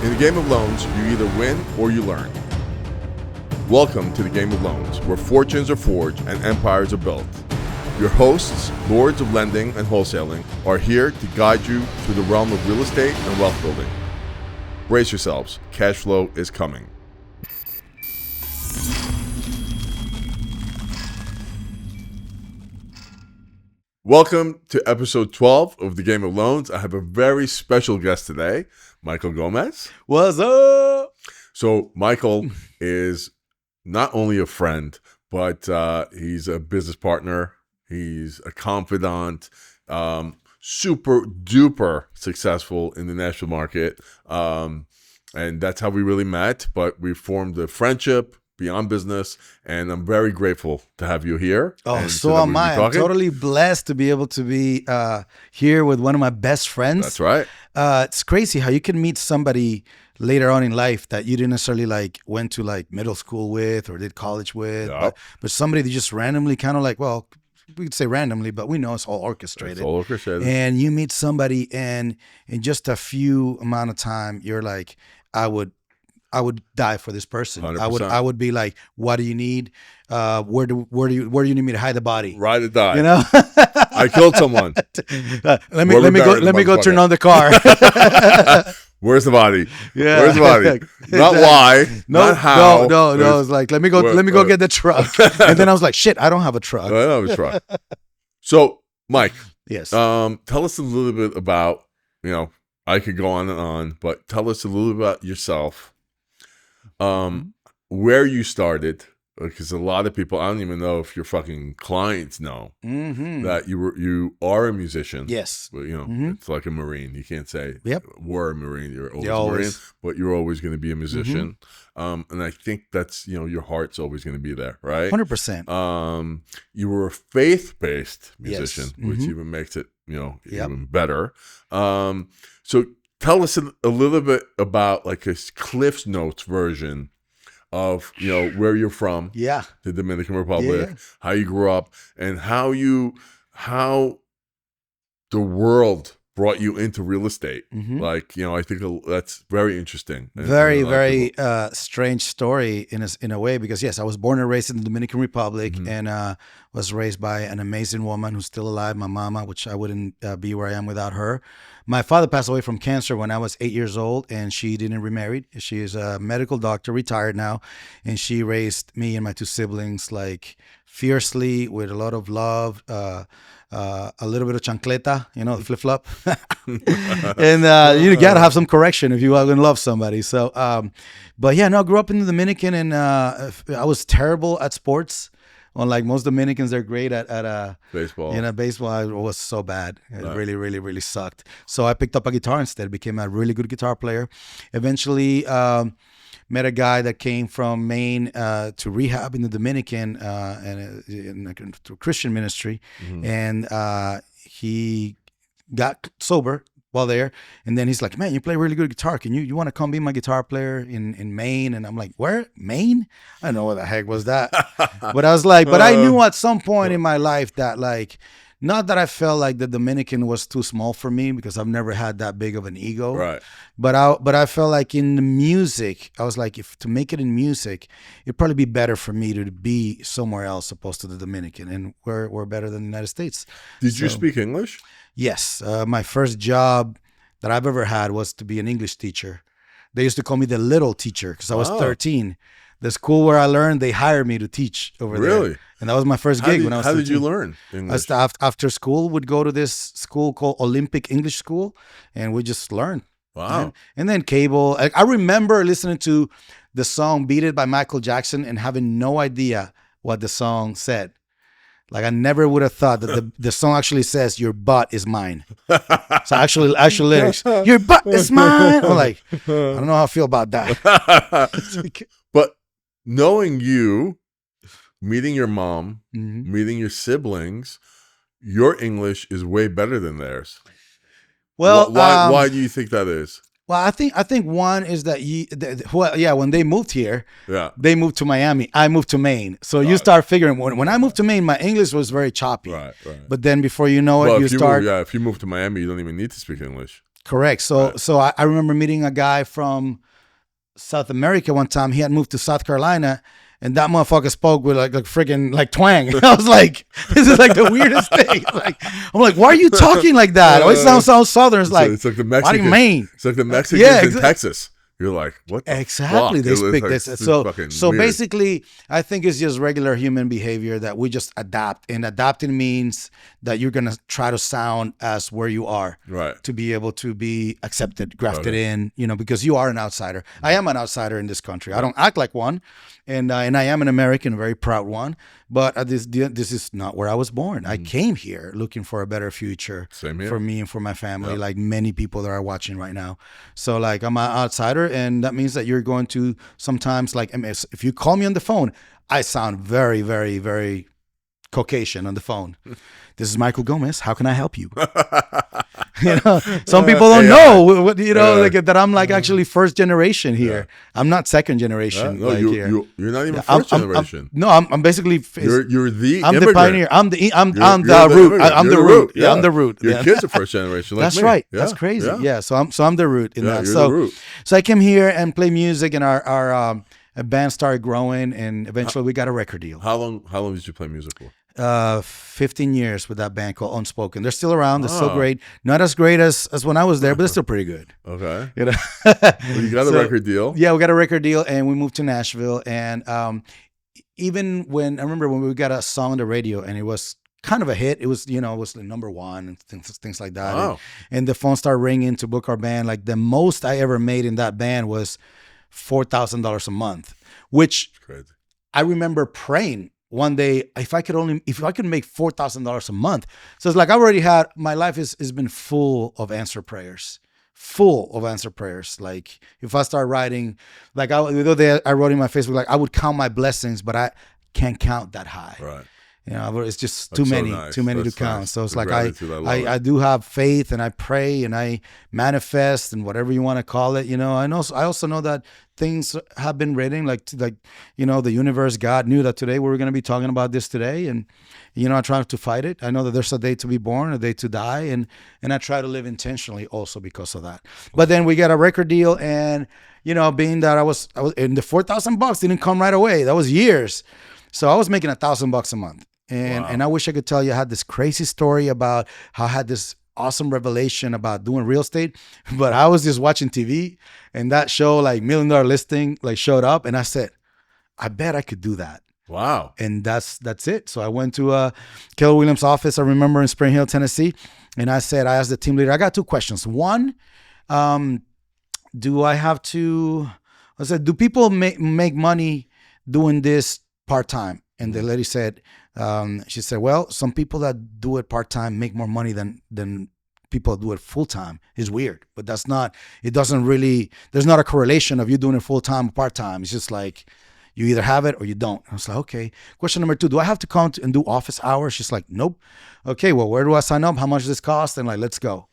In the game of loans, you either win or you learn. Welcome to the game of loans, where fortunes are forged and empires are built. Your hosts, lords of lending and wholesaling, are here to guide you through the realm of real estate and wealth building. Brace yourselves, cash flow is coming. Welcome to episode 12 of the Game of Loans. I have a very special guest today, Michael Gomez. What's up? So Michael is not only a friend, but he's a business partner. He's a confidant, super duper successful in the national market. And that's how we really met, but we formed a friendship beyond business, and I'm very grateful to have you here. Oh, so am I. I'm totally blessed to be able to be here with one of my best friends. That's right. It's crazy how you can meet somebody later on in life that you didn't necessarily went to middle school with or did college with, Yeah. but somebody that just randomly kind of well, we could say randomly, but we know it's all orchestrated. It's all orchestrated. And you meet somebody, and in just a few amount of time, you're like, I would die for this person. 100%. I would be like, what do you need? Where do you need me to hide the body? Ride or die. You know? I killed someone. Let me go turn on the car. Where's the body? Yeah. Where's the body? Not why. Not how. No. It's like, let me go get the truck. And then I was like, shit, I don't have a truck. I don't have a truck. So, Mike. Yes. Tell us a little bit about, I could go on and on, but tell us a little bit about yourself. Where you started, because a lot of people, I don't even know if your fucking clients know that you are a musician. Yes. But, it's like a Marine. You can't say were a Marine. You're always a Marine, but you're always going to be a musician. And I think that's, your heart's always going to be there, right? 100%. You were a faith-based musician, Yes. which even makes it, even better. So tell us a little bit about a Cliff's Notes version of, where you're from, the Dominican Republic, how you grew up, and how the world brought you into real estate. I think that's very interesting. Very strange story in a way, because yes, I was born and raised in the Dominican Republic, and was raised by an amazing woman who's still alive, my mama, which I wouldn't be where I am without her. My father passed away from cancer when I was 8 years old, and she didn't remarry. She is a medical doctor, retired now, and she raised me and my two siblings fiercely, with a lot of love, a little bit of chancleta, the flip-flop. And you got to have some correction if you are going to love somebody. So, but yeah, no, I grew up in the Dominican, and I was terrible at sports. Unlike most Dominicans, they're great at baseball. Baseball, I was so bad. It really, really, really sucked. So I picked up a guitar instead, became a really good guitar player. Eventually met a guy that came from Maine to rehab in the Dominican and to Christian ministry. And he got sober while there, and then he's like, man, you play really good guitar, can you want to come be my guitar player in Maine? And I'm like, where? Maine? I don't know what the heck was that. But I was like, but I knew at some point in my life that not that I felt like the Dominican was too small for me, because I've never had that big of an ego, right? But I felt like in the music, I was like, if to make it in music, it'd probably be better for me to be somewhere else opposed to the Dominican, and we're better than the United States. Did you speak English? Yes. My first job that I've ever had was to be an English teacher. They used to call me the little teacher because I was 13. The school where I learned, they hired me to teach over there. Really? And that was my first gig when I was 13. How did you learn English? After school, we'd go to this school called Olympic English School, and we just learned. Wow. And then cable. I remember listening to the song Beat It by Michael Jackson and having no idea what the song said. I never would have thought that the song actually says, your butt is mine. So actual lyrics, your butt is mine. I'm like, I don't know how I feel about that. But knowing you, meeting your mom, meeting your siblings, your English is way better than theirs. Well, why do you think that is? Well, I think one is that when they moved here, they moved to Miami. I moved to Maine. So you start figuring, when I moved to Maine, my English was very choppy. Right. But then before you know it, if you move to Miami, you don't even need to speak English. Correct. So Right. so I remember meeting a guy from South America one time. He had moved to South Carolina, and that motherfucker spoke with like freaking like twang. I was like, this is like the weirdest thing. Like, I'm like, why are you talking like that? Oh, it sounds so southern. It's like, it's like the what do you Mexicans. mean? It's like the Mexicans Yeah, in exactly. Texas. You're like, what the Exactly, fuck? they It was speak like, this. this is So, fucking so weird. basically, I think it's just regular human behavior that we just adapt. And adapting means that you're gonna try to sound as where you are, Right. to be able to be accepted, grafted Okay. in. You know, because you are an outsider. I am an outsider in this country. I don't act like one, and I am an American, a very proud one. But this is not where I was born. I came here looking for a better future Same here. for me and for my family, Yeah. like many people that are watching right now. So like I'm an outsider, and that means that you're going to sometimes like if you call me on the phone, I sound very, very, very Caucasian on the phone. This is Michael Gomez. How can I help you? You know, some people don't know what like that. I'm like actually first generation here. I'm not second generation. No, like you're here. not even I'm- first I'm- generation. No, I'm basically. You're the I'm immigrant. the pioneer. I'm the You're root. immigrant. I'm You're the root. Yeah, I'm the root. Your Yeah. kids are first generation. Like That's me. right. Yeah, That's crazy. Yeah. Yeah. So I'm the root in Yeah, that. you're So the root. so I came here and play music, and our band started growing, and eventually we got a record deal. How long did you play music for? 15 years with that band called Unspoken. They're still around. They're still Oh. great. Not as great as when I was there, but they're still pretty good. Okay. You know. Well, you got a So, record deal. Yeah, we got a record deal, and we moved to Nashville. And even when I remember when we got a song on the radio, and it was kind of a hit. It was, it was the number one and things like that. Wow. And the phone started ringing to book our band. Like the most I ever made in that band was $4,000 a month, which Crazy. I remember praying one day if I could make $4,000 a month. So it's like I already had, my life has been full of answer prayers. Full of answer prayers. Like if I start writing, like I wrote in my Facebook, like I would count my blessings, but I can't count that high. Right. It's just That's too so many, nice. too many That's to count. nice. So it's The like gratitude, I love it. I do have faith, and I pray, and I manifest, and whatever you want to call it. I also know that things have been written, like the universe, God knew that today we were going to be talking about this today, and I try to fight it. I know that there's a day to be born, a day to die, and I try to live intentionally also because of that. But then we got a record deal, and being that I was in the $4,000 didn't come right away. That was years. So I was making $1,000 a month. And I wish I could tell you I had this crazy story about how I had this awesome revelation about doing real estate, but I was just watching TV, and that show, like $1 Million Listing, like showed up, and I said, I bet I could do that. Wow. And that's it. So I went to Keller Williams' office, I remember, in Spring Hill, Tennessee, and I asked the team leader, I got two questions. One, do people make money doing this part-time? And the lady said, she said, well, some people that do it part-time make more money than people do it full-time. It's weird, but there's not a correlation of you doing it full-time or part-time. It's just like you either have it or you don't. I was like, okay. Question number 2, do I have to come and do office hours? She's like, nope. Okay, well, where do I sign up? How much does this cost? And like, let's go.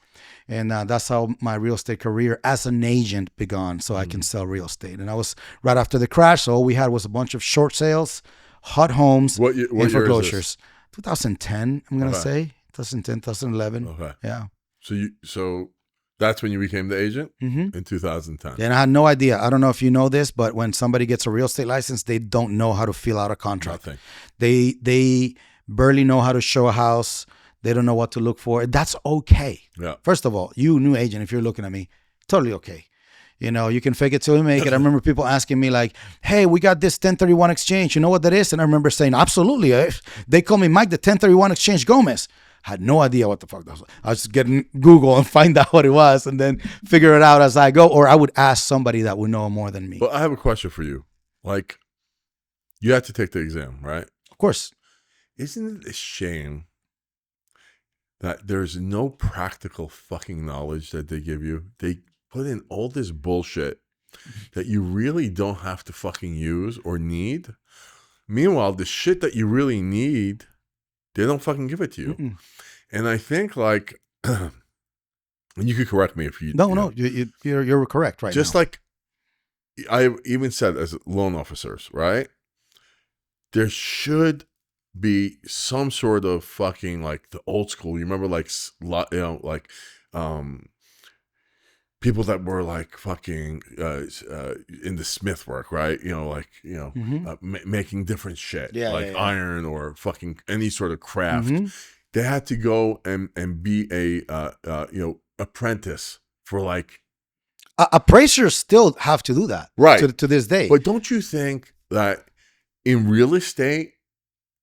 And that's how my real estate career as an agent began, so I can sell real estate. And I was right after the crash, so all we had was a bunch of short sales, hot homes, What and year is foreclosures. 2010, I'm going to Okay. say. 2010, 2011. Okay. Yeah. So that's when you became the agent Mm-hmm. in 2010. And I had no idea. I don't know if you know this, but when somebody gets a real estate license, they don't know how to fill out a contract. Nothing. They barely know how to show a house. They don't know what to look for. That's okay. Yeah. First of all, you new agent, if you're looking at me, totally okay. You can fake it till you make it. I remember people asking me like, hey, we got this 1031 exchange. You know what that is? And I remember saying, absolutely. They call me Mike, the 1031 exchange Gomez. I had no idea what the fuck that was. I was just getting Google and find out what it was and then figure it out as I go. Or I would ask somebody that would know more than me. But I have a question for you. Like, you had to take the exam, right? Of course. Isn't it a shame that there's no practical fucking knowledge that they give you? They put in all this bullshit that you really don't have to fucking use or need. Meanwhile, the shit that you really need, they don't fucking give it to you. Mm-mm. And I think like, and you could correct me if you No, you're correct right just now. like I even said as loan officers, right? There should be some sort of fucking like the old school. You remember like people that were like fucking in the smith work, right? Making different shit, like iron or fucking any sort of craft. They had to go and be a apprentice for like appraisers still have to do that, right, to this day. But don't you think that in real estate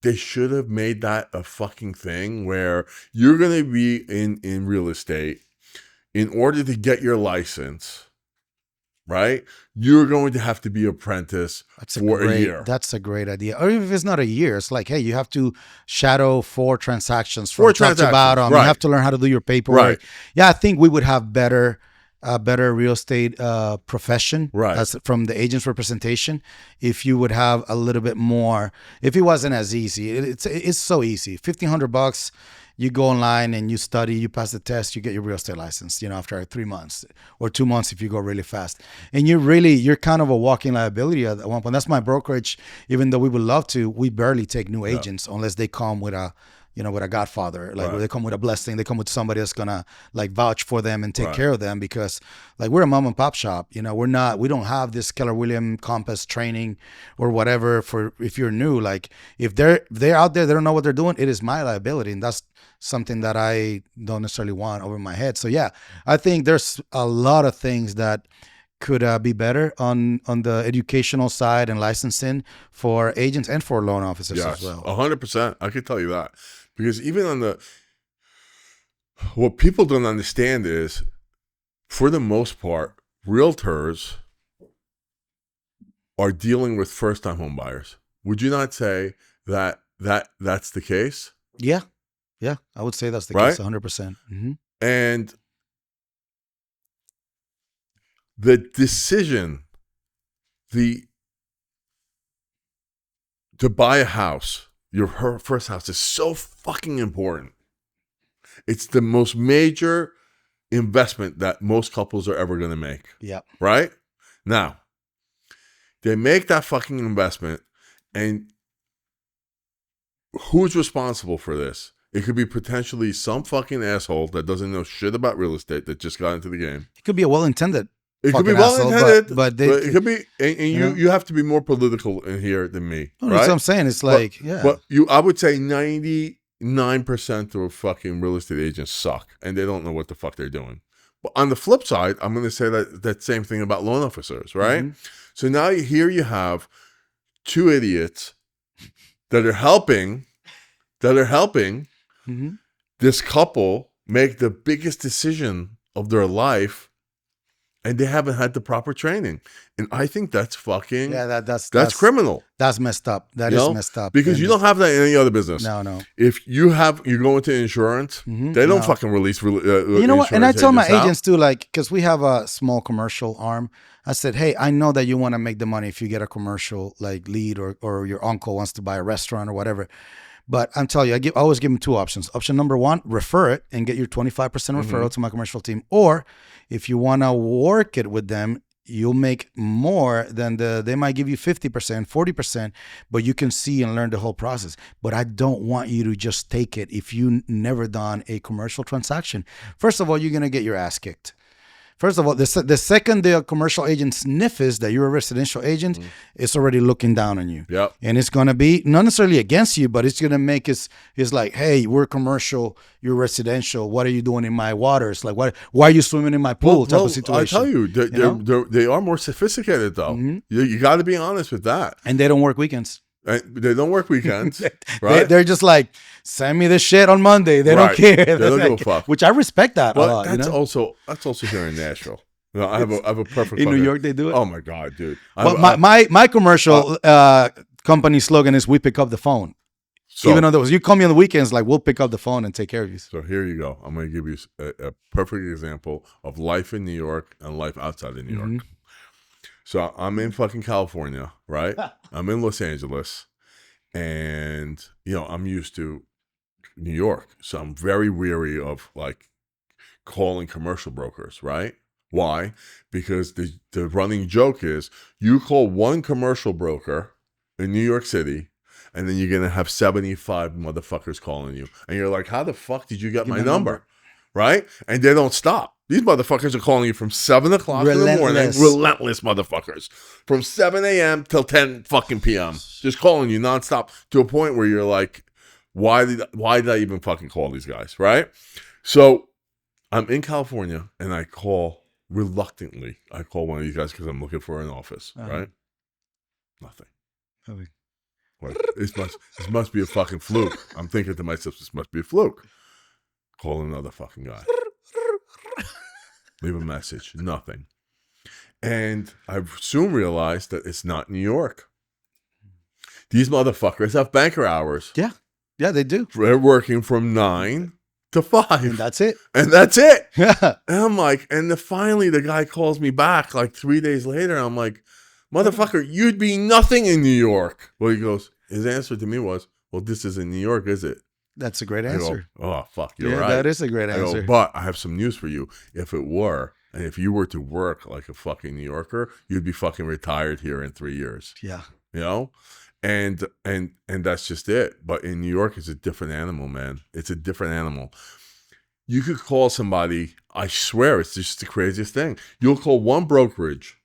they should have made that a fucking thing where you're going to be in real estate in order to get your license, right? You're going to have to be apprentice for a year. That's a great idea. Or if it's not a year, it's like, hey, you have to shadow 4 transactions from top to bottom. Right. You have to learn how to do your paperwork. Right. Yeah, I think we would have better real estate profession, right, from the agent's representation if you would have a little bit more. If it wasn't as easy, it's so easy. $1,500. You go online and you study, you pass the test, you get your real estate license, after 3 months or 2 months if you go really fast. And you're kind of a walking liability at one point. That's my brokerage. Even though we would love to, we barely take new agents unless they come with a godfather, like they come with a blessing, they come with somebody that's gonna like vouch for them and take care of them, because like we're a mom and pop shop, we don't have this Keller Williams Compass training or whatever for if you're new. Like if they're out there, they don't know what they're doing, it is my liability, and that's something that I don't necessarily want over my head. So yeah, I think there's a lot of things that could be better on the educational side and licensing for agents and for loan officers as well. 100%. I can tell you that. Because even on what people don't understand is, for the most part, realtors are dealing with first-time home buyers. Would you not say that's the case? Yeah. Yeah, I would say that's the case, 100%. Mm-hmm. And the decision, to buy a house, your first house, is so fucking important. It's the most major investment that most couples are ever going to make. Yeah. Right? Now, they make that fucking investment, and who's responsible for this? It could be potentially some fucking asshole that doesn't know shit about real estate that just got into the game. It could be a well-intended. It could be well-intended, but it could be, and you have to be more political in here than me. Right? That's what I'm saying. It's like, but I would say 99% of fucking real estate agents suck, and they don't know what the fuck they're doing. But on the flip side, I'm going to say that same thing about loan officers, right? Mm-hmm. So now here you have 2 idiots that are helping mm-hmm. this couple make the biggest decision of their life, and they haven't had the proper training. And I think that's fucking... Yeah, that's criminal. That's messed up. That is messed up. Because you don't have that in any other business. No. If you go into insurance, mm-hmm. they don't fucking release you know what? And I tell my agents too, like, because we have a small commercial arm. I said, hey, I know that you want to make the money if you get a commercial like lead, or your uncle wants to buy a restaurant or whatever. But I'm telling you, I always give them 2 options. Option number 1, refer it and get your 25% referral mm-hmm. to my commercial team. Or if you want to work it with them, you'll make more than they might give you 50%, 40%, but you can see and learn the whole process. But I don't want you to just take it if you never done a commercial transaction. First of all, you're going to get your ass kicked. First of all, the second the commercial agent sniffs that you're a residential agent, it's already looking down on you. Yep. And it's going to be not necessarily against you, but it's going to make it's like, hey, we're commercial, you're residential. What are you doing in my waters? Like, why are you swimming in my pool? Type of situation. I tell you, they are more sophisticated though. Mm-hmm. You got to be honest with that. And they don't work weekends. They don't work weekends, right? They're just like, send me the shit on Monday. They don't care. They don't give a fuck. Which I respect that a lot. That's also here in Nashville. I have a perfect. In New York, they do it. Oh my god, dude! My commercial company slogan is "We pick up the phone." So, even though you call me on the weekends, like we'll pick up the phone and take care of you. So here you go. I'm going to give you a perfect example of life in New York and life outside of New York. Mm-hmm. So I'm in fucking California, right? I'm in Los Angeles, and I'm used to New York, so I'm very weary of like calling commercial brokers, right? Why? Because the running joke is you call one commercial broker in New York City, and then you're gonna have 75 motherfuckers calling you, and you're like, how the fuck did you get my number? Right? And they don't stop. These motherfuckers are calling you from 7 o'clock in the morning. Relentless motherfuckers. From 7 a.m. till 10 fucking p.m. Just calling you nonstop to a point where you're like, why did I even fucking call these guys, right? So I'm in California and I call reluctantly. I call one of these guys because I'm looking for an office, right? Nothing. Like, this must be a fucking fluke. I'm thinking to myself, this must be a fluke. Call another fucking guy. Leave a message. Nothing. And I soon realized that it's not New York. These motherfuckers have banker hours. Yeah. Yeah, they do. They're working from 9 to 5. And that's it. Yeah. And I'm like, finally the guy calls me back like 3 days later. I'm like, motherfucker, you'd be nothing in New York. Well, he goes, his answer to me was, well, this isn't New York, is it? That's a great answer. I go, oh, fuck, you're right. That is a great answer. But I have some news for you. If it were, and if you were to work like a fucking New Yorker, you'd be fucking retired here in 3 years. Yeah. You know? And that's just it. But in New York, it's a different animal, man. It's a different animal. You could call somebody, I swear, it's just the craziest thing. You'll call one brokerage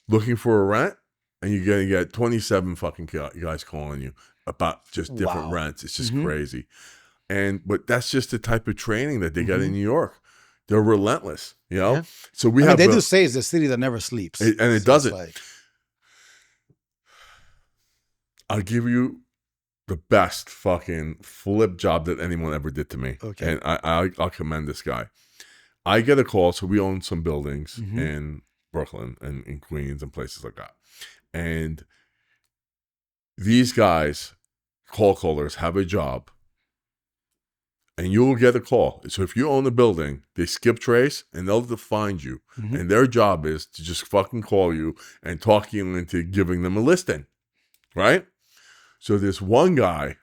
looking for a rent, and you're going to get 27 fucking guys calling you about just different rents. It's just crazy. But that's just the type of training that they get in New York. They're relentless, you know? Yeah. So they do say it's the city that never sleeps. And it doesn't. I'll give you the best fucking flip job that anyone ever did to me. Okay. And I'll commend this guy. I get a call. So we own some buildings in Brooklyn and in Queens and places like that. And these guys, call callers, have a job. And you will get a call. So if you own a building, they skip trace and they'll find you. And their job is to just fucking call you and talk you into giving them a listing. Right? So this one guy,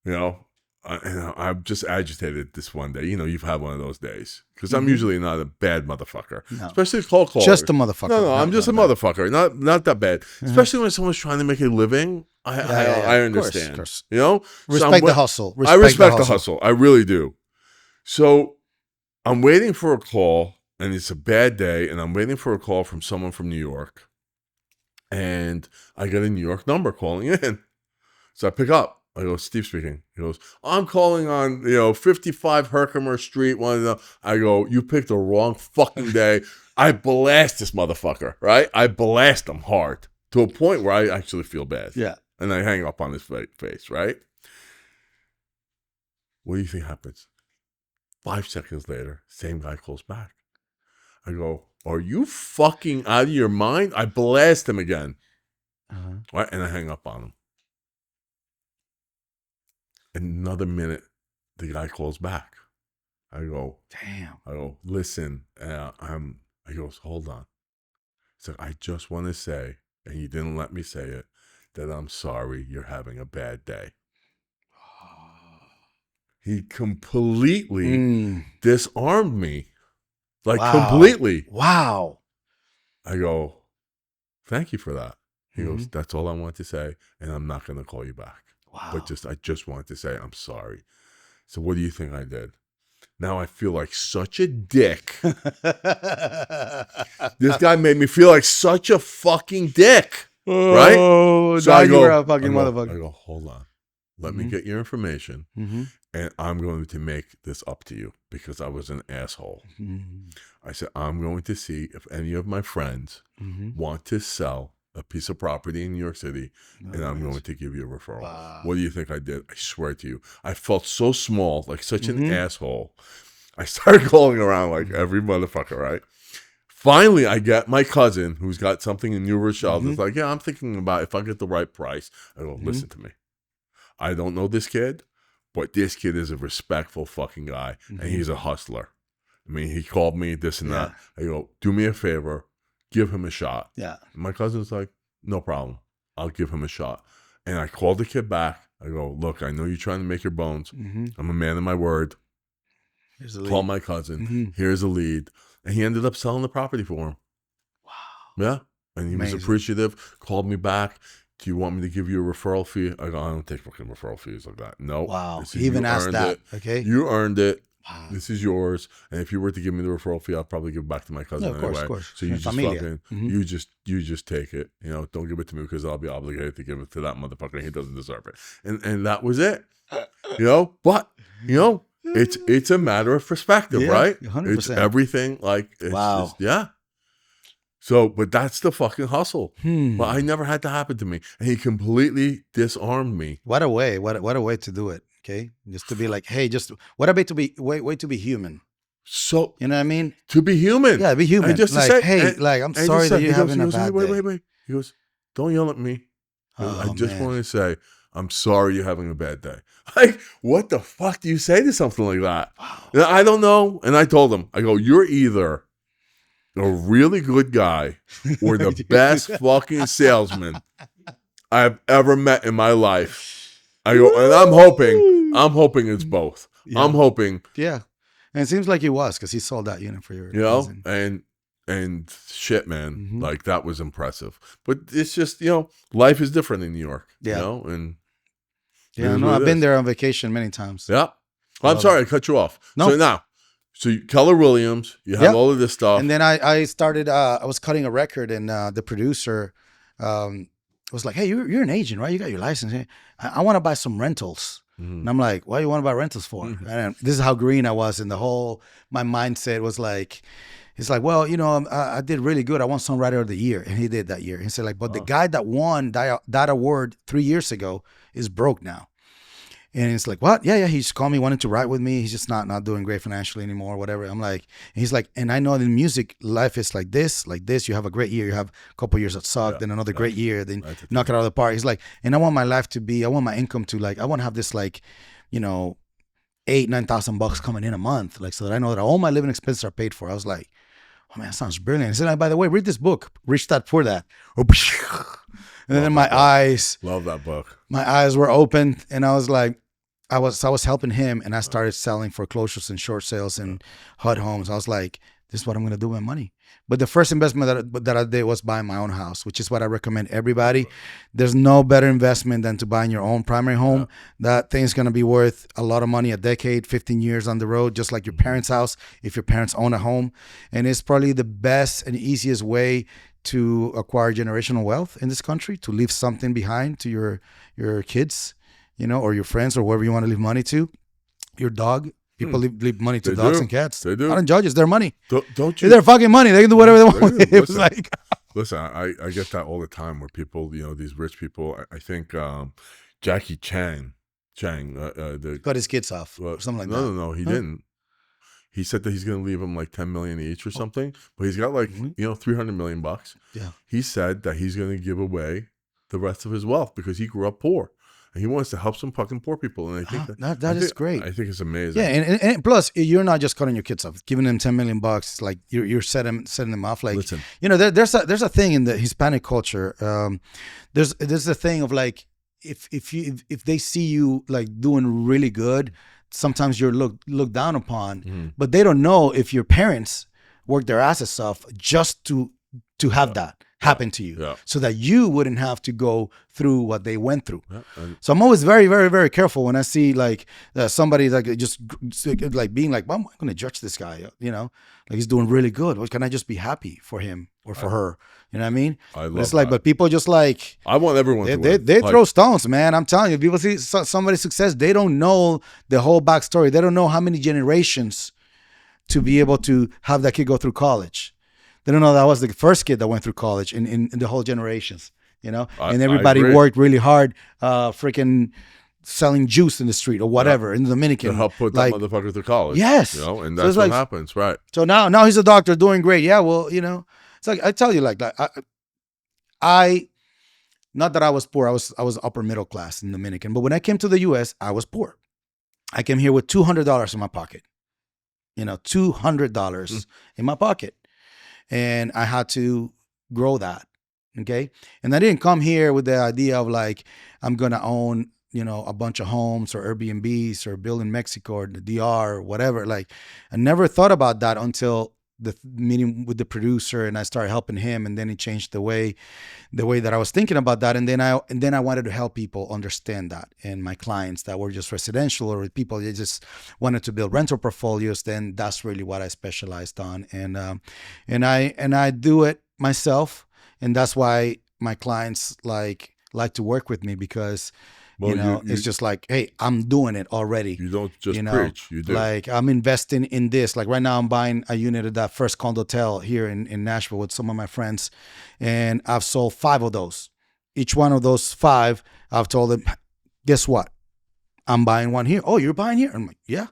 you know, and I'm just agitated this one day. You know, you've had one of those days. Because I'm usually not a bad motherfucker. No. Especially call callers. Just a motherfucker. No, I'm just a motherfucker. Not that bad. Especially when someone's trying to make a living. I understand. Of course. You know? Respect the hustle. I respect the hustle. I really do. So I'm waiting for a call, and it's a bad day, and I'm waiting for a call from someone from New York. And I get a New York number calling in. So I pick up. I go, Steve speaking. He goes, I'm calling on, 55 Herkimer Street. I go, you picked the wrong fucking day. I blast this motherfucker, right? I blast him hard to a point where I actually feel bad. Yeah. And I hang up on his face, right? What do you think happens? 5 seconds later, same guy calls back. I go, are you fucking out of your mind? I blast him again. Right? And I hang up on him. Another minute, the guy calls back. I go, damn. I go, listen. He goes, hold on. He said, I just want to say, and you didn't let me say it, that I'm sorry you're having a bad day. He completely disarmed me. Like completely. Wow. I go, thank you for that. He goes, that's all I want to say, and I'm not going to call you back. Wow. But I just wanted to say I'm sorry. So what do you think I did? Now I feel like such a dick. This guy made me feel like such a fucking dick. Right? Oh, so you were a fucking motherfucker. I go, hold on. Let me get your information. And I'm going to make this up to you because I was an asshole. I said, I'm going to see if any of my friends want to sell a piece of property in New York City, and I'm going to give you a referral. Wow. What do you think I did? I swear to you. I felt so small, like such an asshole. I started calling around like every motherfucker, right? Finally, I get my cousin who's got something in New Rochelle. It's like, yeah, I'm thinking about if I get the right price. I go, listen to me. I don't know this kid, but this kid is a respectful fucking guy, and he's a hustler. I mean, he called me this and that. I go, do me a favor. Give him a shot. Yeah. And my cousin's like, no problem. I'll give him a shot. And I called the kid back. I go, look, I know you're trying to make your bones. I'm a man of my word. Here's a lead. Call my cousin. Here's a lead. And he ended up selling the property for him. Wow. Yeah. And he was appreciative. Called me back. Do you want me to give you a referral fee? I go, I don't take fucking referral fees like that. No. Wow. He even asked that. Okay. You earned it. Wow. This is yours, and if you were to give me the referral fee, I'll probably give it back to my cousin No, of anyway. course. So you just Familia. fucking, you just take it. You know, don't give it to me because I'll be obligated to give it to that motherfucker. He doesn't deserve it. And that was it. You know, but you know, it's a matter of perspective, Yeah, right? 100%. It's everything like it's Wow. just, yeah. So, but that's the fucking hustle. Hmm. But I never had to happen to me, and he completely disarmed me. What a way! What a way to do it. Okay, just to be like, hey, just what a way to be way to be human. So You know what I mean? to be human, Yeah, be human. and just like, to say, hey, and- like, I'm and sorry just that say- you're he goes- having he a goes, bad day. Wait. He goes, don't yell at me. He goes, Oh, I just man. want to say, I'm sorry you're having a bad day. Like, what the fuck do you say to something like that? Wow. And I don't know. And I told him, I go, you're either a really good guy or the best fucking salesman I've ever met in my life. I go, and I'm hoping it's both. Yeah. I'm hoping, Yeah, and it seems like he was because he sold that unit for your you know, cousin. and shit, man, Mhm. like that was impressive. But it's just, you know, life is different in New York, Yeah. you know, and it Yeah, is no, what I've it been is. there on vacation many times. Yeah. Well, I'm Love sorry, I cut you off. No. So now, Keller Williams, you have Yep. all of this stuff. And then I started. I was cutting a record, and the producer was like, "Hey, you're an agent, right? You got your license. I want to buy some rentals." Mhm. And I'm like, "Why do you want to buy rentals for?" Mhm. And this is how green I was, and my mindset was like, "It's like, well, you know, I did really good. I won Songwriter of the Year, and he did that year." He said, like, "But the guy that won that award 3 years ago is broke now." And it's like, what? Yeah. He just called me, wanted to write with me. He's just not doing great financially anymore, whatever. I'm like, and he's like, and I know in music, life is like this. You have a great year. You have a couple of years that suck, then another great year, then That's the knock it out of the park. He's like, and I want my life to be, I want my income to like, I want to have this like, you know, $8,000-9,000 coming in a month. Like, so that I know that all my living expenses are paid for. I was like, oh man, that sounds brilliant. He said, like, by the way, read this book, Rich Dad Poor Dad. And then my eyes were opened, and I was like, I was helping him, and I started selling foreclosures and short sales and HUD homes. I was like, this is what I'm going to do with my money. But the first investment that I did was buying my own house, which is what I recommend everybody. There's no better investment than to buy your own primary home. That thing's going to be worth a lot of money, a decade, 15 years on the road, just like your parents' house, if your parents own a home. And it's probably the best and easiest way to acquire generational wealth in this country, to leave something behind to your kids, you know, or your friends, or wherever you want to leave money to. Your dog. People leave money to dogs and cats. They do. I don't judge. It's their money. Don't you? It's their fucking money. They can do whatever they want. It was like, listen, I get that all the time where people, you know, these rich people. I think Jackie Chang, cut his kids off or something like that. No, he didn't. He said that he's going to leave them like 10 million each or something, but he's got like you know $300 million. Yeah. He said that he's going to give away the rest of his wealth because he grew up poor. And he wants to help some fucking poor people, and I think that is great. I think it's amazing. Yeah, and plus you're not just cutting your kids off, giving them $10 million. Like you're setting them off. Like, listen, you know, there's a thing in the Hispanic culture. There's a thing of like if they see you like doing really good, sometimes you're looked down upon, but they don't know if your parents worked their asses off just to have that happen to you, so that you wouldn't have to go through what they went through. So I'm always very, very, very careful when I see like somebody like just like being like, well, I'm going to judge this guy, you know, like he's doing really good. Well, can I just be happy for him or for her? You know what I mean? It's like, but people just like, I want everyone to win. They throw stones, man. I'm telling you, people see somebody's success, they don't know the whole backstory. They don't know how many generations to be able to have that kid go through college. They don't know that was the first kid that went through college in the whole generations, you know? And everybody worked really hard, freaking selling juice in the street or whatever in the Dominican. To help put that motherfucker through college. Yes. You know, and that's what happens, right? So now he's a doctor doing great. Yeah, well, you know, it's like, I tell you, like I not that I was poor, I was upper middle class in Dominican, but when I came to the US, I was poor. I came here with $200 in my pocket. You know, $200 in my pocket. And I had to grow that. Okay. And I didn't come here with the idea of like, I'm going to own, you know, a bunch of homes or Airbnbs or build in Mexico or the DR or whatever. Like, I never thought about that until the meeting with the producer, and I started helping him, and then it changed the way that I was thinking about that. And then I wanted to help people understand that, and my clients that were just residential or people that just wanted to build rental portfolios. Then that's really what I specialized on, and I do it myself, and that's why my clients like to work with me, because it's just like, hey, I'm doing it already. You don't just preach, you do. Like, I'm investing in this. Like right now I'm buying a unit of that first condotel here in Nashville with some of my friends, and I've sold 5 of those. Each one of those 5, I've told them, guess what? I'm buying one here. Oh, you're buying here? I'm like, yeah.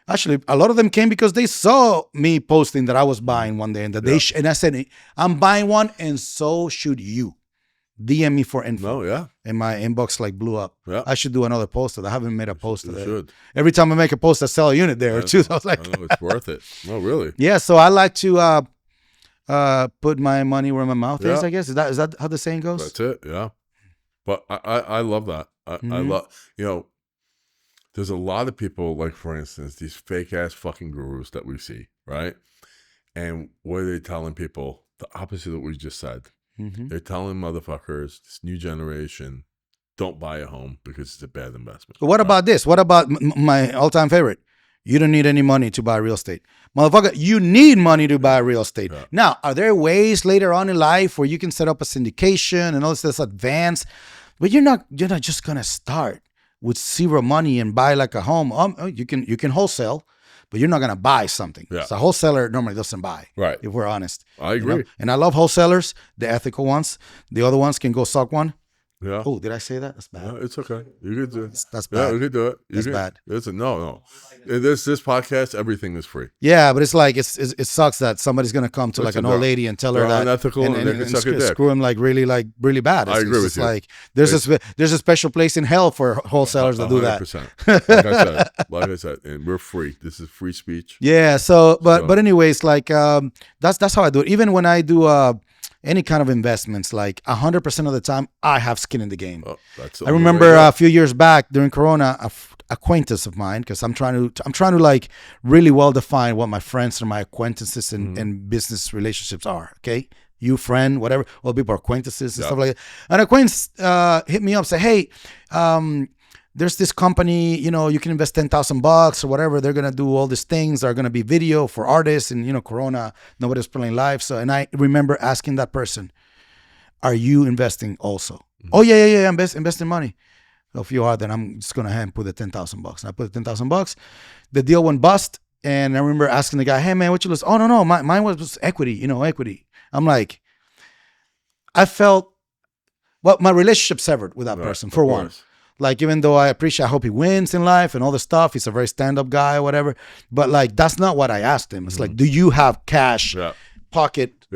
Actually, a lot of them came because they saw me posting that I was buying one day, and that and I said, I'm buying one, and so should you. DM me for info. No, yeah. And my inbox like blew up. Yeah. I should do another post that I haven't made a post of it. Should. Every time I make a post, I sell a unit there too. So I was like, I know, it's worth it. No, really. Yeah. So I like to put my money where my mouth is, I guess. Is that how the saying goes? That's it. Yeah. But I love that. I love, there's a lot of people, like, for instance, these fake ass fucking gurus that we see, right? And what are they telling people? The opposite of what we just said. Mm-hmm. They're telling motherfuckers, this new generation, don't buy a home because it's a bad investment. But what about this? What about my all-time favorite? You don't need any money to buy real estate. Motherfucker, you need money to buy real estate. Yeah. Now, are there ways later on in life where you can set up a syndication and all this advanced? But you're not just going to start with 0 money and buy like a home. You can wholesale, but you're not going to buy something. Yeah. So a wholesaler normally doesn't buy, right? If we're honest. I agree. And I love wholesalers, the ethical ones. The other ones can go suck one. Yeah. Oh, did I say that? That's bad. Yeah, it's okay. You could do it. That's bad. Yeah, you could do it. That's bad. No. This podcast, everything is free. Yeah, but it's like it sucks that somebody's gonna come to like an old lady and tell her that unethical and they can suck a dick. Screw him like really bad. I agree with you. Like there's a special place in hell for wholesalers that do that. 100%. Like I said, and we're free. This is free speech. Yeah. But anyways, like that's how I do it. Even when I do any kind of investments, like 100% of the time, I have skin in the game. Oh, I remember a few years back during Corona, acquaintance of mine, because I'm trying to like really well define what my friends and my acquaintances and business relationships are. Okay, you friend, whatever. Well, people are acquaintances and stuff like that. An acquaintance hit me up, say, hey, there's this company, you can invest $10,000 or whatever. They're going to do all these things. They're going to be video for artists and, Corona, nobody's playing live. So, and I remember asking that person, are you investing also? Mm-hmm. Oh, yeah. I'm investing money. So if you are, then I'm just going to have put the $10,000. And I put the $10,000. The deal went bust. And I remember asking the guy, hey man, what you lose? Oh, no, mine was equity, equity. I'm like, I felt, my relationship severed with that person, for one. Like, even though I hope he wins in life and all the stuff, he's a very stand-up guy or whatever. But like, that's not what I asked him. It's like, do you have cash, pocket,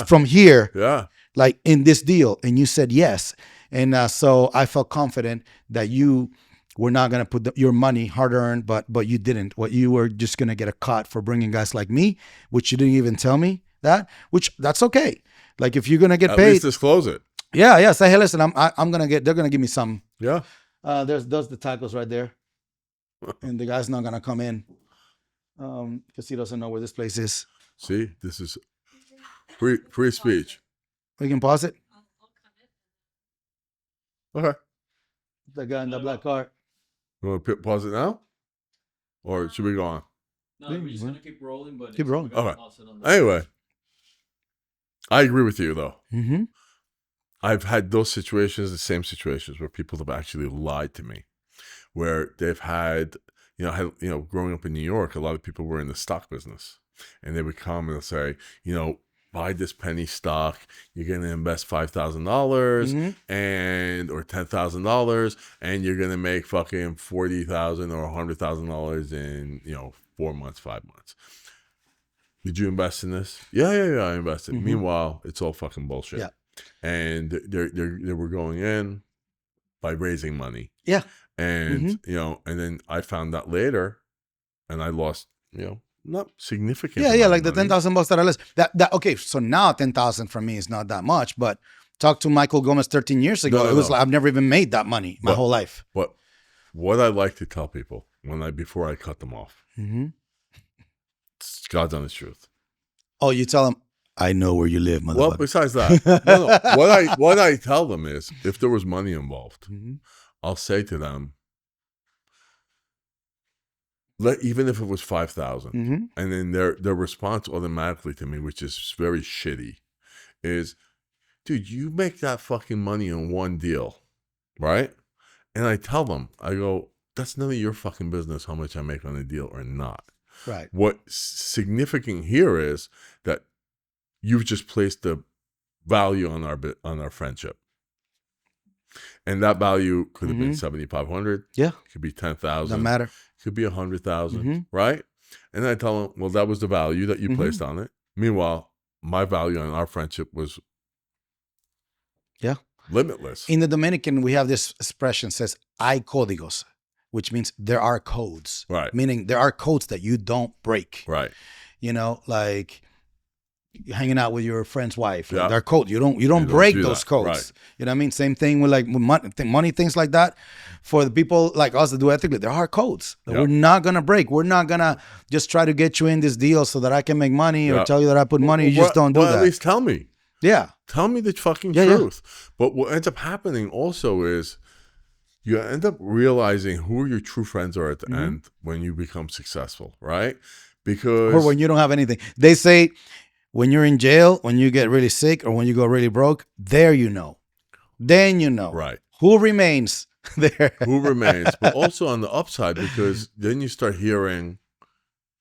from here, like in this deal? And you said yes. And so I felt confident that you were not going to put your money hard-earned, but you didn't. What you were just going to get a cut for bringing guys like me, which you didn't even tell me that, which that's okay. Like, if you're going to get paid. At least disclose it. Yeah. Say, hey, listen, they're gonna give me some. Yeah. There's the tacos right there, and the guy's not gonna come in, because he doesn't know where this place is. See, this is free speech. We can pause it. Okay. The guy in the black car. You want to pause it now, or should we go on? No, we're just gonna keep rolling, but keep rolling. Okay. Anyway, I agree with you though. Mm-hmm. I've had those situations, the same situations where people have actually lied to me, where they've had, growing up in New York, a lot of people were in the stock business, and they would come and they'll say, buy this penny stock, you're going to invest $5,000 and or $10,000, and you're going to make fucking $40,000 or $100,000 in 4 months, 5 months. Did you invest in this? Yeah, I invested. Mm-hmm. Meanwhile, it's all fucking bullshit. Yeah. And they were going in by raising money. Yeah. And, and then I found out later, and I lost, not significant. Yeah, like the $10,000 that I lost. That okay, so now 10,000 for me is not that much, but talk to Michael Gomez 13 years ago. It was like, I've never even made that money my whole life. But what I like to tell people before I cut them off, It's God's honest truth. Oh, you tell them, I know where you live, motherfucker. Well, besides that, no. What I tell them is, if there was money involved, I'll say to them, even if it was 5,000, and then their response automatically to me, which is very shitty, is, dude, you make that fucking money in one deal, right? And I tell them, I go, that's none of your fucking business how much I make on a deal or not. Right. What's significant here is that you've just placed the value on our friendship, and that value could have been 7,500. Yeah, it could be 10,000. Doesn't matter. It could be 100,000. Right? And I tell them, well, that was the value that you placed on it. Meanwhile, my value on our friendship was limitless. In the Dominican, we have this expression says "hay códigos," which means there are codes. Right. Meaning there are codes that you don't break. Right. You know, like hanging out with your friend's wife. Yeah. There are codes. You don't break do those that. codes. Right. You know what I mean? Same thing with like money, things like that. For the people like us that do ethically, there are codes that we're not gonna break. We're not gonna just try to get you in this deal so that I can make money or tell you that I put money. You just don't do that. At least tell me. Yeah. Tell me the fucking truth. But what ends up happening also is you end up realizing who your true friends are at the end when you become successful, right? Because or when you don't have anything. They say when you're in jail, when you get really sick, or when you go really broke, there you know. Then you know. Right. Who remains there? Who remains? But also on the upside, because then you start hearing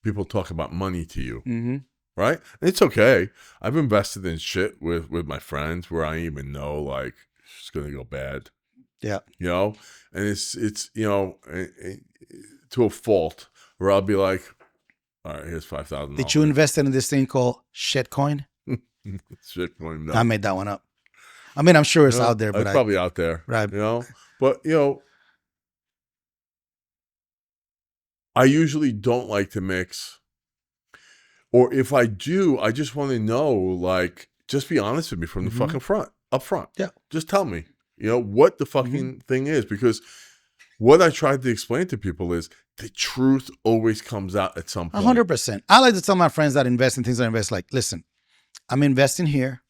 people talk about money to you. Right? And it's okay. I've invested in shit with my friends where I even know like it's gonna go bad. Yeah. You know? And it's to a fault where I'll be like, all right, here's $5,000. Did you invest in this thing called shitcoin? Shitcoin? No. I made that one up. I mean, I'm sure it's out there, but it's probably out there. Right. You know? But I usually don't like to mix. Or if I do, I just want to know, like, just be honest with me from the fucking up front. Yeah. Just tell me, what the fucking thing is. Because what I tried to explain to people is the truth always comes out at some point. 100%. I like to tell my friends that invest in things that I invest, like, listen, I'm investing here.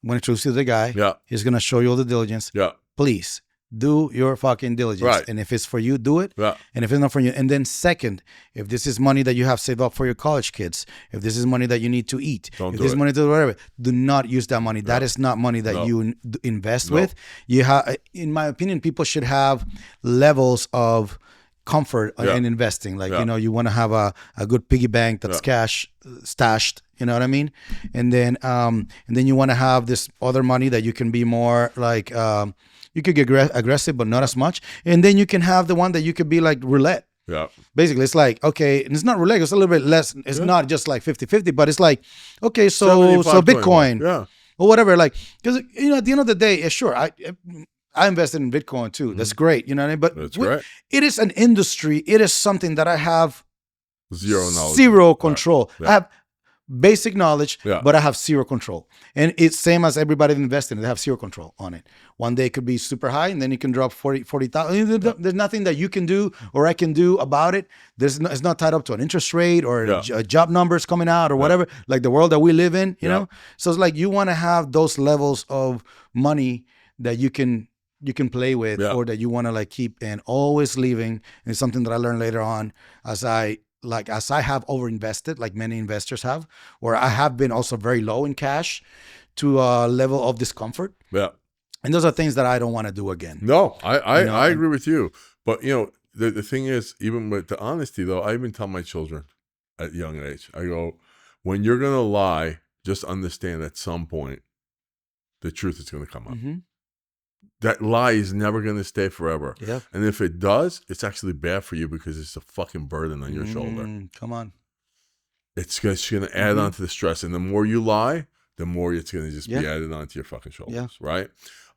I'm going to introduce you to the guy. Yeah. He's going to show you all the diligence. Yeah. Please do your fucking diligence. Right. And if it's for you, do it. Yeah. And if it's not for you, and then second, if this is money that you have saved up for your college kids, if this is money that you need to eat, if this is money to do whatever, do not use that money. That is not money that you invest with. You have, in my opinion, people should have levels of comfort in investing. Like, you want to have a good piggy bank that's cash stashed, you know what I mean? And then you want to have this other money that you can be more like, you could get aggressive, but not as much. And then you can have the one that you could be like roulette. Yeah. Basically, it's like, okay, and it's not roulette, it's a little bit less. It's not just like 50-50, but it's like, okay, so Bitcoin. Yeah. Or whatever. Like, because, at the end of the day, sure, I invested in Bitcoin too. That's great. You know what I mean? But that's great. It is an industry. It is something that I have zero knowledge. Zero control. Yeah. I have basic knowledge, but I have zero control. And it's same as everybody that invests in it. They have zero control on it. One day it could be super high, and then it can drop 40,000. There's nothing that you can do or I can do about it. It's not tied up to an interest rate or job numbers coming out or whatever, like the world that we live in, you know? So it's like you want to have those levels of money that you can play with or that you want to like keep and always leaving. And it's something that I learned later on as I have overinvested, like many investors have, where I have been also very low in cash to a level of discomfort. Yeah. And those are things that I don't want to do again. No, I agree with you. But, the thing is, even with the honesty, though, I even tell my children at a young age, I go, when you're going to lie, just understand at some point the truth is going to come up. Mm-hmm. That lie is never going to stay forever. Yeah. And if it does, it's actually bad for you because it's a fucking burden on your shoulder. Come on. It's going to add on to the stress. And the more you lie, the more it's going to just be added onto your fucking shoulders, right?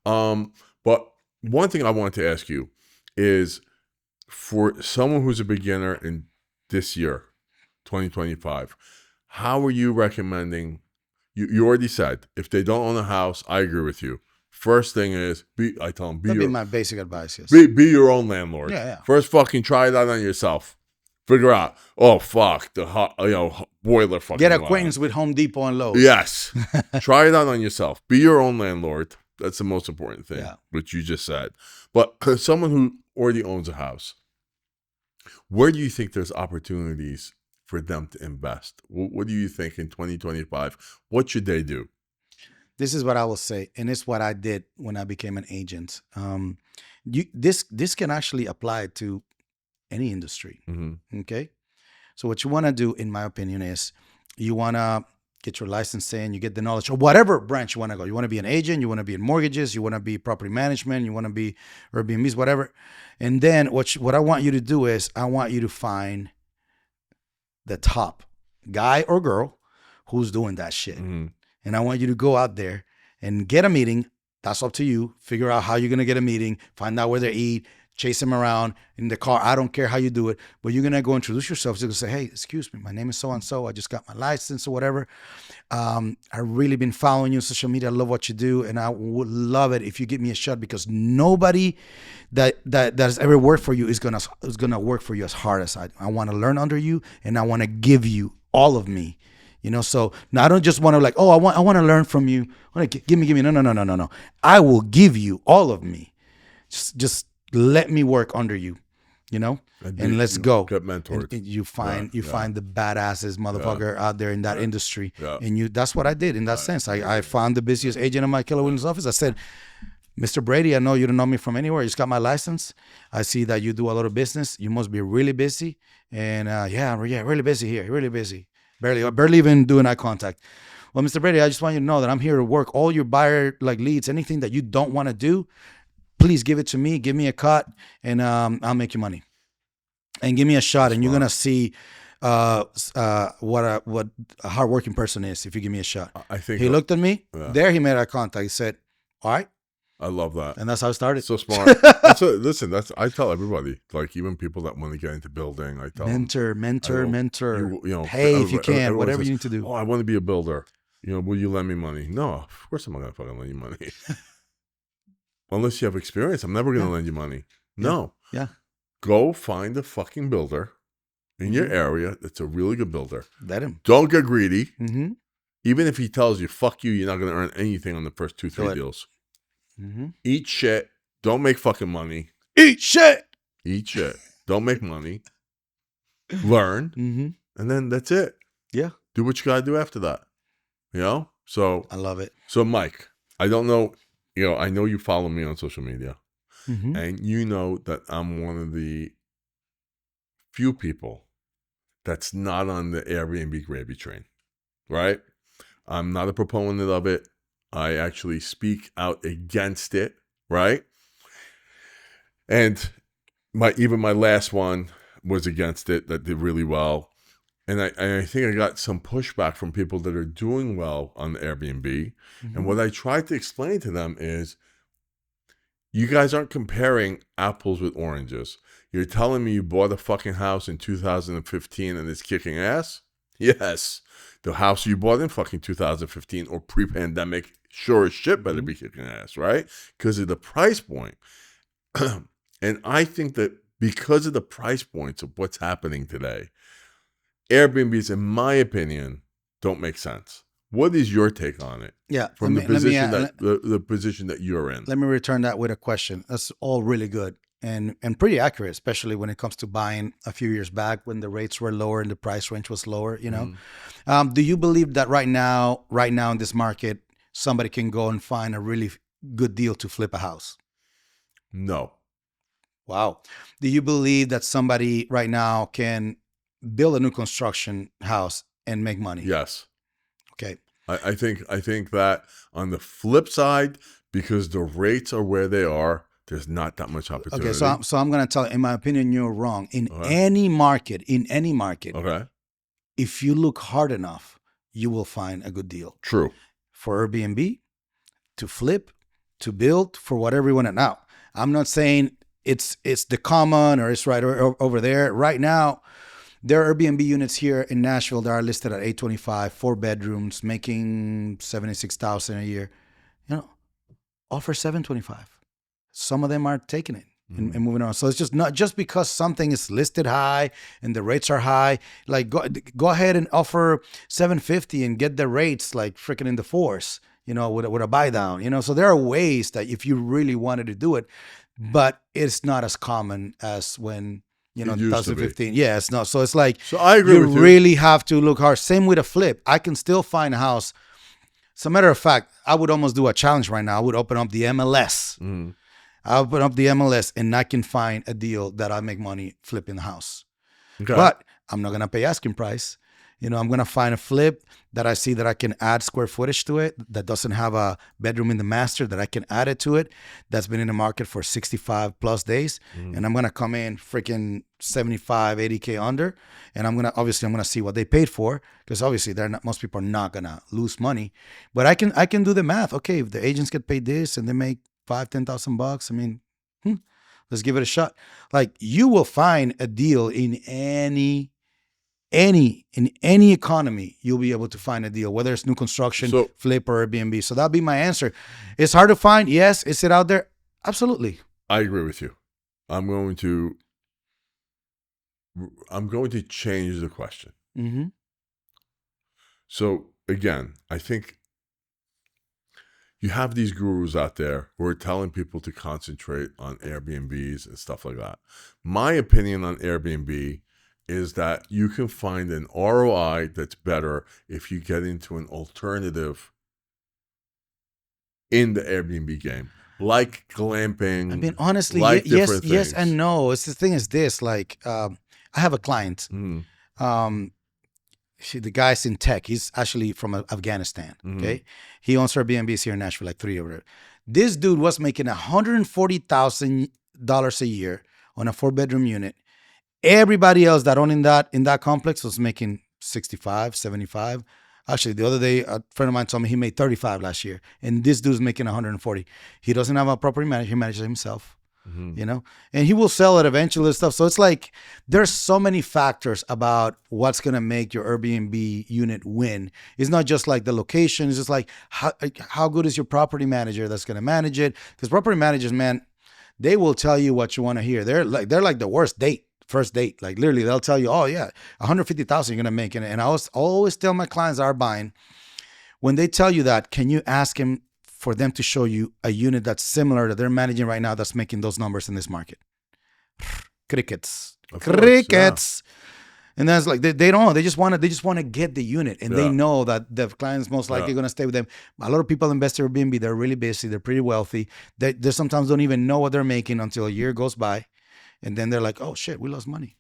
But one thing I wanted to ask you is, for someone who's a beginner in this year, 2025, how are you recommending? You already said, if they don't own a house, I agree with you. First thing is, I tell them, That'd be my basic advice, yes. Be your own landlord. Yeah. First fucking try it out on yourself. Figure out, oh, fuck, boiler fucking Get wild. acquaintance with Home Depot and Lowe's. Yes. Try it out on yourself. Be your own landlord. That's the most important thing, which you just said. But someone who already owns a house, where do you think there's opportunities for them to invest? What do you think in 2025? What should they do? This is what I will say, and it's what I did when I became an agent. This can actually apply to any industry. Mm-hmm. Okay, so what you want to do, in my opinion, is you want to get your license in, you get the knowledge, or whatever branch you want to go. You want to be an agent, you want to be in mortgages, you want to be property management, you want to be Airbnbs, whatever. And then what I want you to do is I want you to find the top guy or girl who's doing that shit. Mm-hmm. And I want you to go out there and get a meeting. That's up to you. Figure out how you're going to get a meeting, find out where they eat, chase them around in the car. I don't care how you do it, but you're going to go introduce yourself. You're going to say, hey, excuse me, my name is so-and-so. I just got my license or whatever. I've really been following you on social media. I love what you do. And I would love it if you give me a shot, because nobody that has ever worked for you is going to work for you as hard as I want to learn under you. And I want to give you all of me. You know, so now I don't just want to like, oh, I want to learn from you. Give me. No. I will give you all of me. Just let me work under you, you know, and let's go. Get mentored. And you find the badasses motherfucker out there in that industry. Yeah. And that's what I did in that sense. I found the busiest agent in my Keller Williams office. I said, Mr. Brady, I know you don't know me from anywhere. You just got my license. I see that you do a lot of business. You must be really busy. And really busy here. Really busy. Barely even doing eye contact. Well, Mr. Brady, I just want you to know that I'm here to work all your buyer leads, anything that you don't want to do, please give it to me. Give me a cut, and I'll make you money. And give me a shot, and you're gonna see what a hardworking person is if you give me a shot. I think he looked at me. Yeah. There, he made eye contact. He said, "All right." I love that, and that's how it started. So smart. Listen, I tell everybody, like even people that want to get into building, I tell mentor. You know, pay if you can, whatever you need to do. Oh, I want to be a builder. You know, will you lend me money? No, of course I'm not gonna fucking lend you money. Unless you have experience, I'm never gonna lend you money. No. Yeah. Go find a fucking builder in your area that's a really good builder. Let him. Don't get greedy. Mm-hmm. Even if he tells you, fuck you, you're not gonna earn anything on the first 2-3 deals. Mm-hmm. Eat shit. Don't make fucking money. Eat shit. Don't make money. Learn. Mm-hmm. And then that's it. Yeah. Do what you gotta do after that. You know? So I love it. So Mike, I don't know, I know you follow me on social media. Mm-hmm. And you know that I'm one of the few people that's not on the Airbnb gravy train. Right? I'm not a proponent of it. I actually speak out against it, right? And my last one was against it, that did really well. And I think I got some pushback from people that are doing well on the Airbnb. Mm-hmm. And what I tried to explain to them is, you guys aren't comparing apples with oranges. You're telling me you bought a fucking house in 2015 and it's kicking ass? Yes. The house you bought in fucking 2015 or pre-pandemic sure as shit better be kicking ass, right? Because of the price point. And I think that because of the price points of what's happening today, Airbnbs, in my opinion, don't make sense. What is your take on it? Yeah, from the position that you're in. Let me return that with a question. That's all really good and pretty accurate, especially when it comes to buying a few years back when the rates were lower and the price range was lower. You know, do you believe that right now in this market, somebody can go and find a really good deal to flip a house? No. Wow. Do you believe that somebody right now can build a new construction house and make money? Yes. Okay. I think that on the flip side, because the rates are where they are, there's not that much opportunity. Okay, so I'm going to tell you, in my opinion, you're wrong. In any market, okay, if you look hard enough, you will find a good deal. True. For Airbnb, to flip, to build, for whatever you want to. Now, I'm not saying it's the common or it's right over there. Right now, there are Airbnb units here in Nashville that are listed at $825, 4 bedrooms, making $76,000 a year. Offer $725. Some of them are taking it. and moving on. So it's just not just because something is listed high and the rates are high. Like go ahead and offer 750 and get the rates like freaking in the fours. With a buy down. So there are ways that if you really wanted to do it, but it's not as common as when. It used to be. 2015. Yeah, it's not. So it's like So I agree with you. You really have to look hard. Same with a flip. I can still find a house. As a matter of fact, I would almost do a challenge right now. I would open up the MLS. I open up the MLS and I can find a deal that I make money flipping the house. Okay. But I'm not gonna pay asking price. I'm gonna find a flip that I see that I can add square footage to it, that doesn't have a bedroom in the master, that I can add it to it, that's been in the market for 65 plus days. And I'm gonna come in freaking 75, 80K under. And I'm gonna see what they paid for, because obviously most people are not gonna lose money. But I can do the math. Okay, if the agents get paid this and they make $5,000-$10,000, I mean, let's give it a shot. Like, you will find a deal in any economy. You'll be able to find a deal, whether it's new construction, flip, or Airbnb. So that'll be my answer. It's hard to find. Yes. Is it out there? Absolutely. I agree with you. I'm going to change the question. So again, I think you have these gurus out there who are telling people to concentrate on Airbnbs and stuff like that. My opinion on Airbnb is that you can find an ROI that's better if you get into an alternative in the Airbnb game, like glamping. I mean, honestly, like yes and no. It's the thing is this, like, I have a client. The guy's in tech. He's actually from Afghanistan. Okay. He owns Airbnbs here in Nashville, like 3 over there. This dude was making $140,000 a year on a 4-bedroom unit. Everybody else that owned in that complex was making 65, 75. Actually, the other day, a friend of mine told me he made 35 last year, and this dude's making 140. He doesn't have a property manager. He manages himself, and he will sell it eventually and stuff. So it's like, there's so many factors about what's going to make your Airbnb unit win. It's not just like the location. It's just like, how good is your property manager that's going to manage it? Because property managers, man, they will tell you what you want to hear. They're like the worst first date. Like, literally, they'll tell you, oh yeah, 150,000 you're gonna make it. And I always tell my clients that are buying, when they tell you that, can you ask him for them to show you a unit that's similar that they're managing right now that's making those numbers in this market? Crickets. Crickets. Yeah. And that's like, they don't. They just want to get the unit, and they know that the client's most likely going to stay with them. A lot of people invest in Airbnb. They're really busy. They're pretty wealthy. They sometimes don't even know what they're making until a year goes by. And then they're like, oh, shit, we lost money.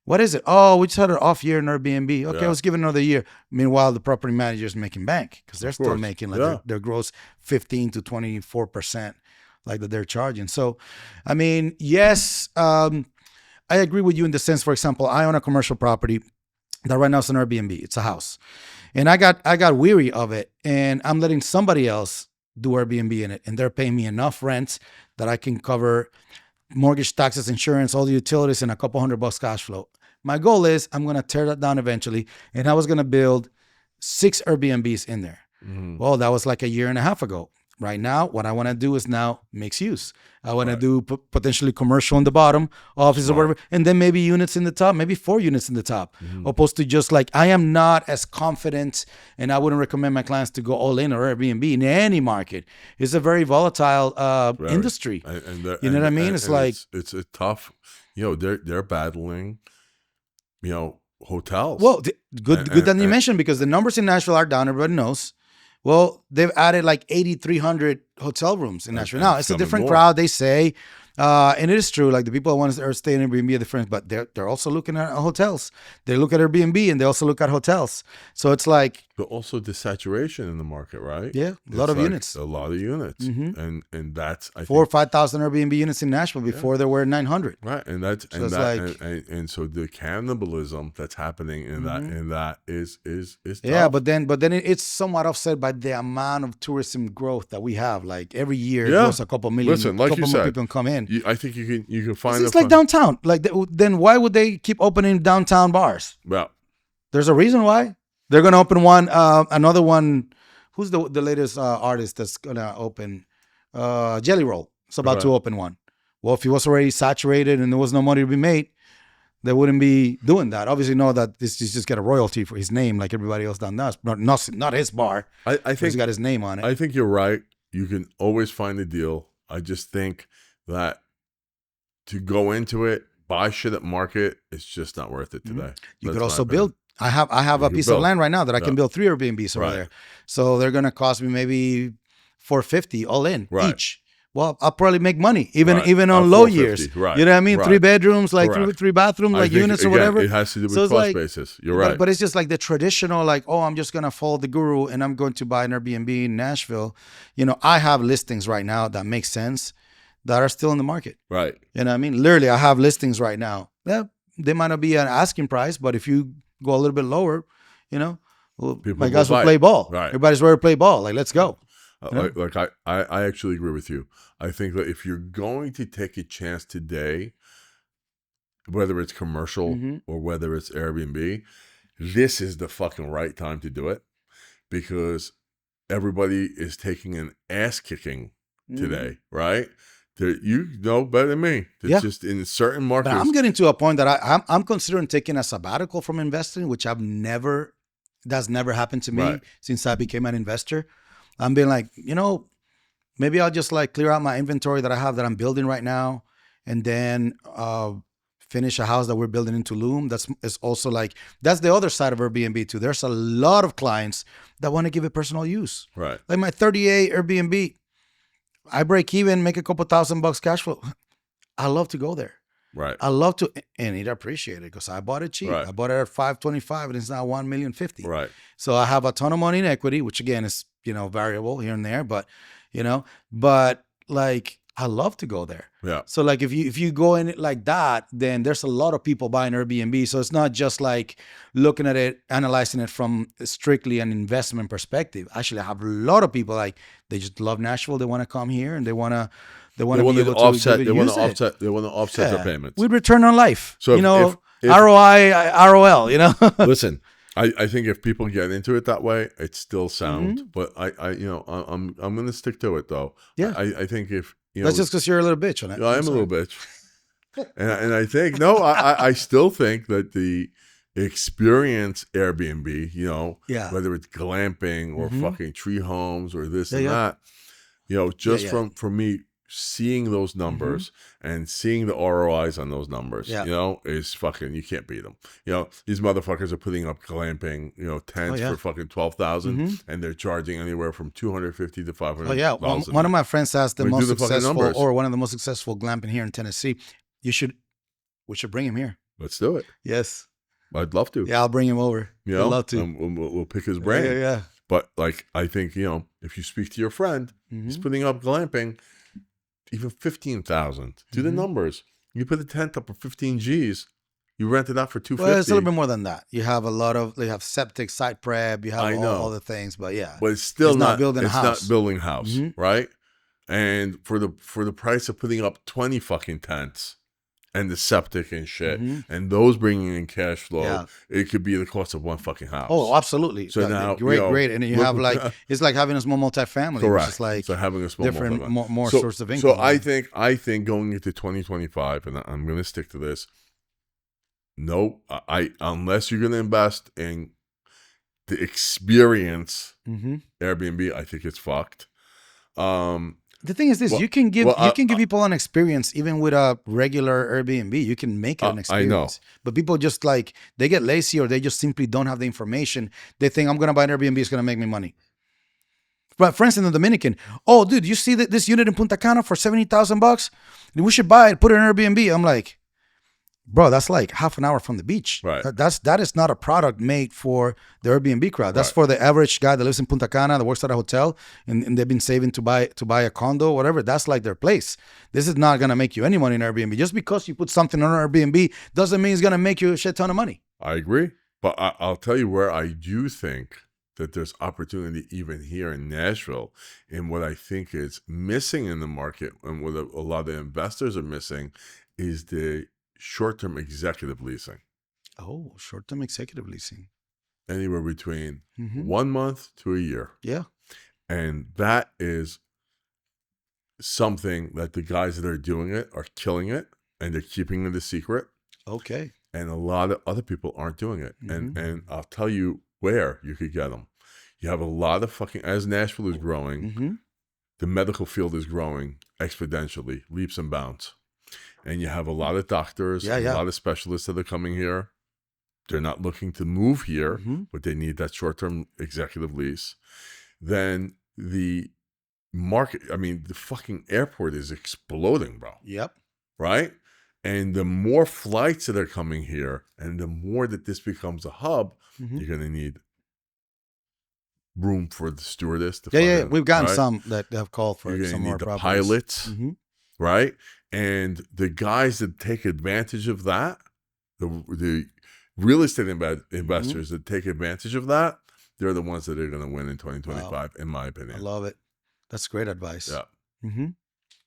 What is it? Oh, we just had an off year in Airbnb. Okay, let's give it another year. Meanwhile, the property manager is making bank, because they're still making like their gross 15 to 24% like that they're charging. So, I mean, yes, I agree with you in the sense, for example, I own a commercial property that right now is an Airbnb. It's a house. And I got weary of it, and I'm letting somebody else do Airbnb in it. And they're paying me enough rent that I can cover mortgage, taxes, insurance, all the utilities, and a couple $100 cash flow. My goal is I'm going to tear that down eventually, and I was going to build 6 Airbnbs in there. Well, that was like a year and a half ago. Right now, what I want to do is now mixed use. I want to do potentially commercial on the bottom, office or whatever, and then maybe units in the top, maybe 4 units in the top, opposed to just like, I am not as confident, and I wouldn't recommend my clients to go all in or Airbnb in any market. It's a very volatile industry. You know what I mean? It's like, it's a tough, they're battling, hotels. Well, good that you mentioned, because the numbers in Nashville are down. Everybody knows. Well, they've added like 8,300 hotel rooms in Nashville. Now, it's a different crowd, they say. And it is true. Like, the people that want to stay in Airbnb are different, but they're also looking at hotels. They look at Airbnb and they also look at hotels. So it's like, but also the saturation in the market, right? Yeah, a lot of units. A lot of units, and that's 4,000 or 5,000 Airbnb units in Nashville before there were 900. Right, and that's so so the cannibalism that's happening in that is tough. Yeah, but then it's somewhat offset by the amount of tourism growth that we have. Like, every year, there's a couple million. Listen, like you said, people come in. I think you can find. It's like downtown. Like, then why would they keep opening downtown bars? Well, there's a reason why. They're gonna open one, another one. Who's the latest artist that's gonna open? Jelly Roll. It's about to open one. Well, if it was already saturated and there was no money to be made, they wouldn't be doing that. Obviously, know that this is just get a royalty for his name like everybody else down does. Not his bar. I He's think got his name on it. I think you're right. You can always find a deal. I just think that to go into it, buy shit at market, it's just not worth it today. You That's could my also opinion. build. I have a can piece of build. land right now that I can Yeah. build 3 Airbnbs over Right. there. So they're gonna cost me maybe $450 all in Right. each. Well, I'll probably make money even Right. on low $450, years. right, You know what I mean? right. 3 bedrooms, like Correct. three bathrooms, I like think, units or again, whatever. It has to do with So it's cost like- basis. You're right. But it's just like the traditional, like, oh, I'm just gonna follow the guru and I'm going to buy an Airbnb in Nashville. I have listings right now that make sense that are still in the market. Right. You know what I mean? Literally, I have listings right now. Yeah, they might not be an asking price, but if you go a little bit lower, well, People my will guys will buy play it. ball. Right. Everybody's ready to play ball. Like, let's go. Like I actually agree with you. I think that if you're going to take a chance today, whether it's commercial Mhm. or whether it's Airbnb, this is the fucking right time to do it because everybody is taking an ass kicking today, right? You know better than me. It's Yeah. just in certain But markets. I'm getting to a point that I'm considering taking a sabbatical from investing, which that's never happened to me Right. since I became an investor. I'm being like, maybe I'll just like clear out my inventory that I have that I'm building right now, and then finish a house that we're building in Tulum. It's also like that's the other side of Airbnb too. There's a lot of clients that want to give it personal use. Right. Like my 38 Airbnb, I break even, make a couple $1,000 cash flow. I love to go there. Right. I love to, and it appreciated because I bought it cheap. Right. I bought it at $525 and it's now $1,050,000. Right. So I have a ton of money in equity, which again is, variable here and there, but like I love to go there. Yeah. So like if you go in it like that, then there's a lot of people buying Airbnb. So it's not just like looking at it, analyzing it from strictly an investment perspective. Actually, I have a lot of people like they just love Nashville. They want to come here and they want to be able to offset. They want use to it. offset. They want to offset their payments. We'd return on life. So if- ROI, ROL. Listen, I think if people get into it that way, it's still sound. But I'm going to stick to it though. Yeah. I think if That's just because you're a little bitch on it. I am a little bitch, and I think I still think that the experience Airbnb, Yeah. whether it's glamping or fucking tree homes or this and Yeah. that, just Yeah. from me seeing those numbers and seeing the ROIs on those numbers, Yeah. is fucking, you can't beat them. These motherfuckers are putting up glamping, tents yeah. for fucking 12,000 and they're charging anywhere from $250 to $500. Oh yeah, one of my friends has the We do most the fucking successful, numbers. or one of the most successful glamping here in Tennessee. We should bring him here. Let's do it. Yes. I'd love to. Yeah, I'll bring him over. I'd love to. And we'll pick his brain. Yeah. But like, I think, if you speak to your friend, he's putting up glamping, even 15,000. Do the numbers. You put a tent up for 15 G's, you rent it out for 250. Well, it's a little bit more than that. You have they have septic, site prep, you have I know. all the things, but yeah. But it's still It's not building a it's house. not building a house, right? And for the price of putting up 20 fucking tents and the septic and shit, and those bringing in cash flow, it could be the cost of one fucking house. Oh, absolutely. So now, great. And you have it's like having a small multifamily. Correct. Which is like so having a small different, multifamily. more source of income. So I think going into 2025, and I'm going to stick to this. No, unless you're going to invest in the experience Airbnb, I think it's fucked. The thing is this: Well, you can give well, give people an experience even with a regular Airbnb. You can make it an experience. I know. But people just like they get lazy or they just simply don't have the information. They think I'm gonna buy an Airbnb, it's gonna make me money. But for instance, in the Dominican, oh dude, you see this unit in Punta Cana for $70,000? We should buy it, put it in Airbnb. I'm like, bro, that's like half an hour from the beach. Right. That is not a product made for the Airbnb crowd. That's Right. for the average guy that lives in Punta Cana, that works at a hotel, and they've been saving to buy a condo, whatever. That's like their place. This is not gonna make you any money in Airbnb. Just because you put something on Airbnb doesn't mean it's gonna make you a shit ton of money. I agree. But I'll tell you where I do think that there's opportunity even here in Nashville, and what I think is missing in the market and what a lot of the investors are missing is the short-term executive leasing. Oh, short-term executive leasing. Anywhere between Mhm. 1 month to a year. Yeah. And that is something that the guys that are doing it are killing it, and they're keeping it a secret. Okay. And a lot of other people aren't doing it. And I'll tell you where you could get them. You have a lot of fucking, as Nashville is growing, the medical field is growing exponentially, leaps and bounds. And you have a lot of doctors, a lot of specialists that are coming here. They're not looking to move here, but they need that short-term executive lease. Then the market, I mean, the fucking airport is exploding, bro. Yep. Right? And the more flights that are coming here, and the more that this becomes a hub, you're going to need room for the stewardess. We've gotten some that have called for you're some need more the properties. pilots, right? And the guys that take advantage of that, the real estate investors that take advantage of that, they're the ones that are going to win in 2025, in my opinion. I love it. That's great advice. Yeah.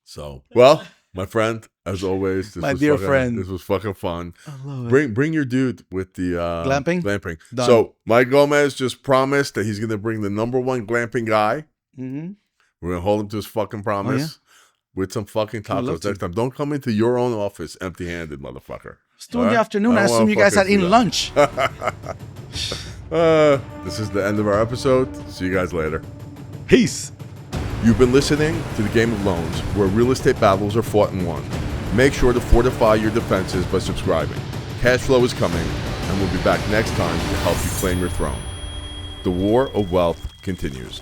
So, well, my friend, as always, my dear friend, this was fucking fun. I love it. Bring your dude with the glamping. Done. So Mike Gomez just promised that he's going to bring the #1 glamping guy. We're going to hold him to his fucking promise with some fucking tacos next time. Don't come into your own office empty-handed, motherfucker. It's 2 in the afternoon. I assume you guys had eaten lunch. This is the end of our episode. See you guys later. Peace. You've been listening to The Game of Loans, where real estate battles are fought and won. Make sure to fortify your defenses by subscribing. Cash flow is coming, and we'll be back next time to help you claim your throne. The war of wealth continues.